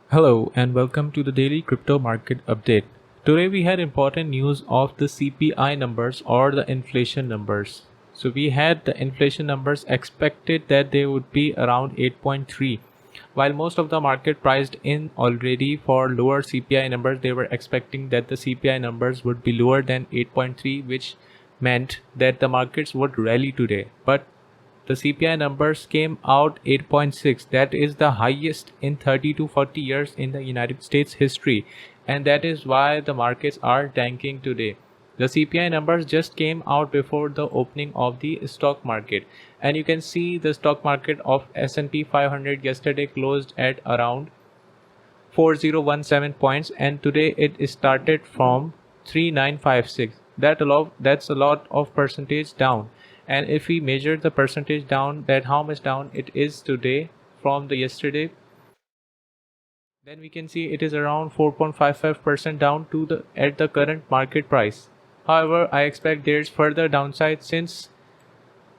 Hello and welcome to the daily crypto market update. Today we had important news of the CPI numbers or the inflation numbers. So we had the inflation numbers expected that they would be around 8.3. While most of the market priced in already for lower CPI numbers, they were expecting that the CPI numbers would be lower than 8.3, which meant that the markets would rally today. But the CPI numbers came out 8.6. That is the highest in 30 to 40 years in the United States history, and that is why the markets are tanking today. The CPI numbers just came out before the opening of the stock market, and you can see the stock market of S&P 500 yesterday closed at around 4017 points, and today it started from 3956. That's a lot of percentage down. And if we measure the percentage down, that how much down it is today from the yesterday, then we can see it is around 4.55% down to the at the current market price. However, I expect there's further downside since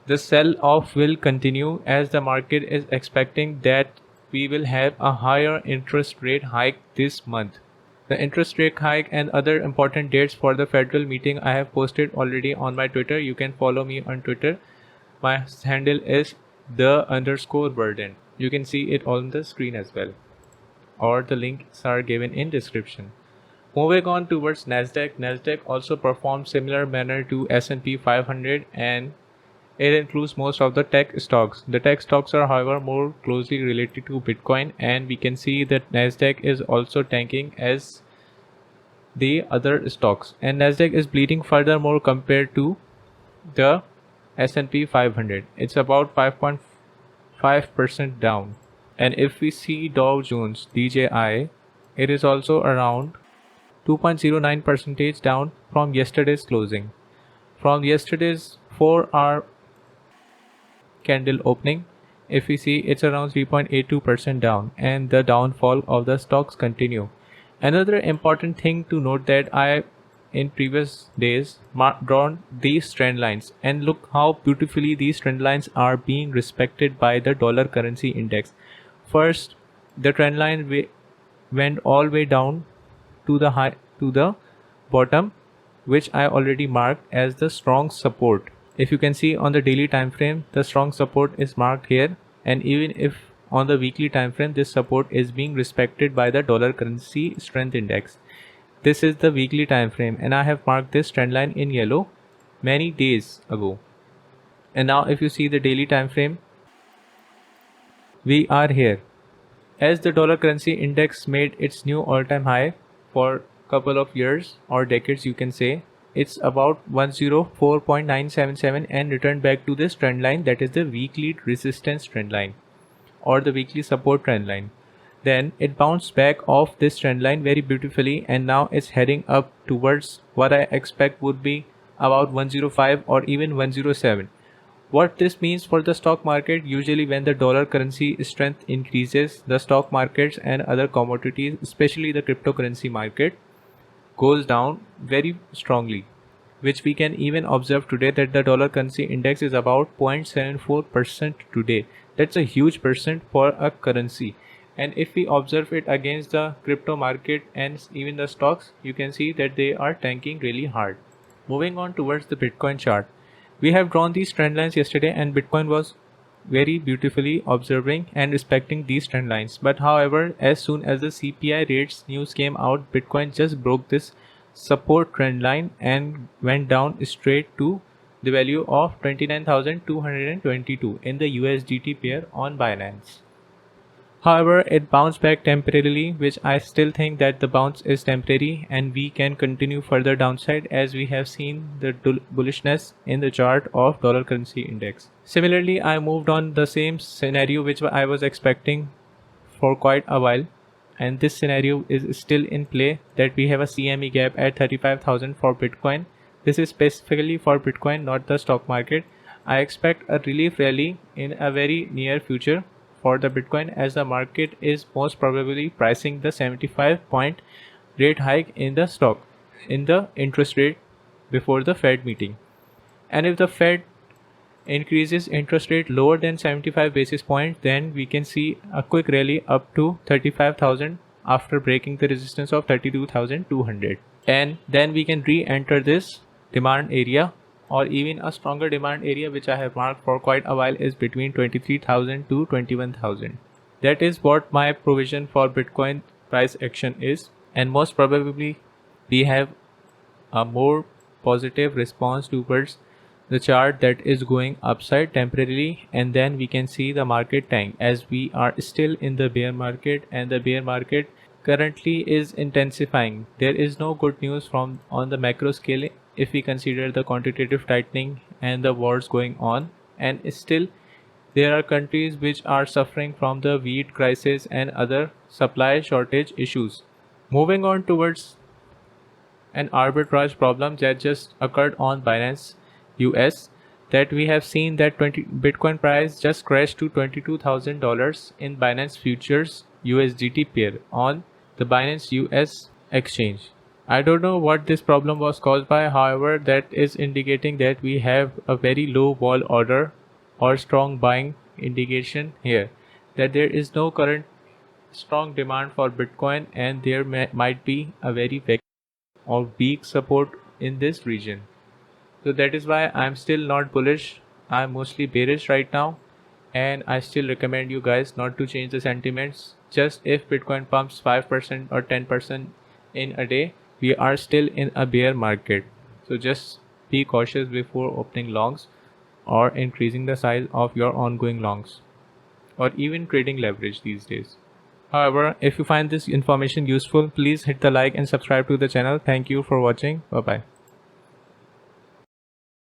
the sell off will continue as the market is expecting that we will have a higher interest rate hike this month. The interest rate hike and other important dates for the federal meeting I have posted already on my Twitter. You can follow me on Twitter. My handle is the_burden. You can see it on the screen as well, or the links are given in description. Moving on towards Nasdaq. Nasdaq also performed similar manner to S&P 500, and it includes most of the tech stocks. The tech stocks are, however, more closely related to Bitcoin, and we can see that Nasdaq is also tanking as the other stocks. And Nasdaq is bleeding furthermore compared to the S&P 500. It's about 5.5% down. And if we see Dow Jones DJI, it is also around 2.09% down from yesterday's closing. From yesterday's 4-hour candle opening, if we see, it's around 3.82% down, and the downfall of the stocks continue. Another important thing to note that I in previous days drawn these trend lines, and look how beautifully these trend lines are being respected by the dollar currency index. First, the trend line went all the way down to the bottom, which I already marked as the strong support. If you can see on the daily time frame, the strong support is marked here, and even if on the weekly time frame, this support is being respected by the dollar currency strength index. This is the weekly time frame, and I have marked this trend line in yellow many days ago. And now if you see the daily time frame, we are here. As the dollar currency index made its new all-time high for couple of years or decades, you can say, it's about 104.977 and returned back to this trend line, that is the weekly resistance trend line or the weekly support trend line. Then it bounced back off this trend line very beautifully, and now it's heading up towards what I expect would be about 105 or even 107. What this means for the stock market: usually when the dollar currency strength increases, the stock markets and other commodities, especially the cryptocurrency market, goes down very strongly, which we can even observe today that the dollar currency index is about 0.74% today. That's a huge percent for a currency. And if we observe it against the crypto market and even the stocks, you can see that they are tanking really hard. Moving on towards the Bitcoin chart. We have drawn these trend lines yesterday, and Bitcoin was very beautifully observing and respecting these trend lines. But however, as soon as the CPI rates news came out, Bitcoin just broke this support trend line and went down straight to the value of 29,222 in the USDT pair on Binance. However, it bounced back temporarily, which I still think that the bounce is temporary and we can continue further downside, as we have seen the bullishness in the chart of dollar currency index. Similarly, I moved on the same scenario which I was expecting for quite a while, and this scenario is still in play, that we have a CME gap at 35,000 for Bitcoin. This is specifically for Bitcoin, not the stock market. I expect a relief rally in a very near future for the Bitcoin, as the market is most probably pricing the 75-point rate hike in the interest rate before the Fed meeting. And if the Fed increases interest rate lower than 75 basis points, then we can see a quick rally up to 35,000 after breaking the resistance of 32,200, and then we can re-enter this demand area, or even a stronger demand area which I have marked for quite a while is between 23,000 to 21,000. That is what my provision for Bitcoin price action is, and most probably we have a more positive response towards the chart that is going upside temporarily, and then we can see the market tank as we are still in the bear market, and the bear market currently is intensifying. There is no good news from on the macro scale if we consider the quantitative tightening and the wars going on, and still there are countries which are suffering from the wheat crisis and other supply shortage issues. Moving on towards an arbitrage problem that just occurred on Binance US, that we have seen that Bitcoin price just crashed to $22,000 in Binance Futures USDT pair on the Binance US exchange. I don't know what this problem was caused by, however that is indicating that we have a very low wall order or strong buying indication here, that there is no current strong demand for Bitcoin and there might be a very or weak support in this region. So that is why I'm still not bullish. I'm mostly bearish right now, and I still recommend you guys not to change the sentiments. Just if Bitcoin pumps 5% or 10% in a day, we are still in a bear market. So just be cautious before opening longs or increasing the size of your ongoing longs, or even trading leverage these days. However, if you find this information useful, please hit the like and subscribe to the channel. Thank you for watching. Bye bye.